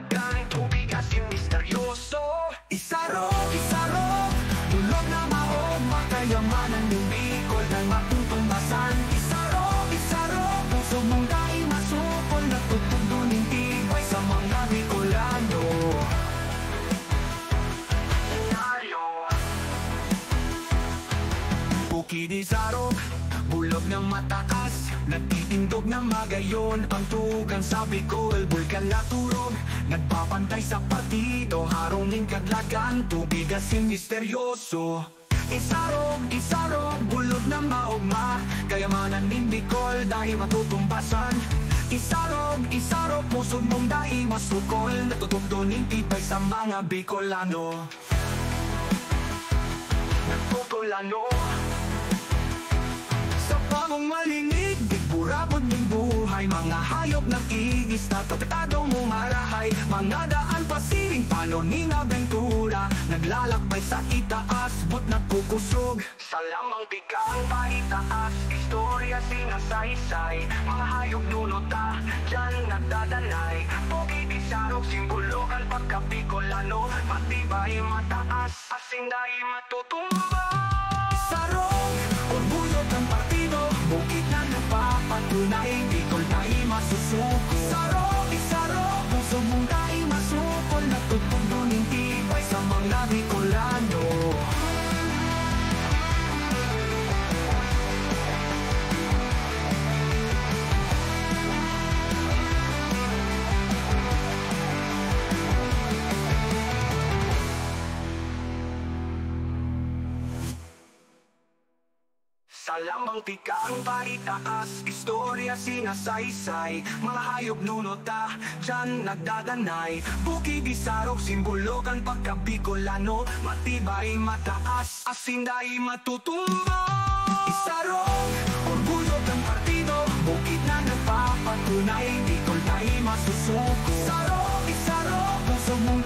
Dagdagan tubig asin misteryoso. Isarog, dulog na maog, makayamanan ng Bicol ng matutumbasan. Isarog, puso mong dahil masukol, natutugunin tibay sa mga Bicolano. Bukid Isarog, bulog ng matakas, nagtitindog ng magayon. Ang tugang sa Bicol, bulkan na turog, nagpapantay sa partido, harongin kadlagan, tubig asin misteryoso. Isarog, bulog ng maugma, kayamanan ng Bicol dahil matutumbasan. Isarog, puso mong dahil masukol, natutugtunin tibay sa mga Bicolano. Sa pamong malinig, burabot ng buhay, mga hayop ng igis na tatatadong umarahay. Mga daan pasiling, panoning abentura, naglalakbay sa itaas, but nagkukusog. Sa lamang bigang paitaas, istorya sinasaysay, mga hayop nunota, dyan nagdadanay. Bukid Isarog, simbolo ang pagka-Bicolano, matibay mataas, asin dahil matutumba. Isarog, orgulyo ng partido, bukid na nagpapatunay, Bicol dahil masusuko. Isarog, puso mong dahil masukol, natutugunin tibay sa mga Bicolano. Sa lamang tikang paitaas, istorya sinasaysay, mga hayop nunota, dyan nagdadanay. Bukid Isarog, simbolo kan pagka-Bicolano, matibay mataas, asin dahil matutumba. Isarog, orgulyo ng partido, bukid na nagpapatunay, Bicol dahil masusuko. Isarog, puso mong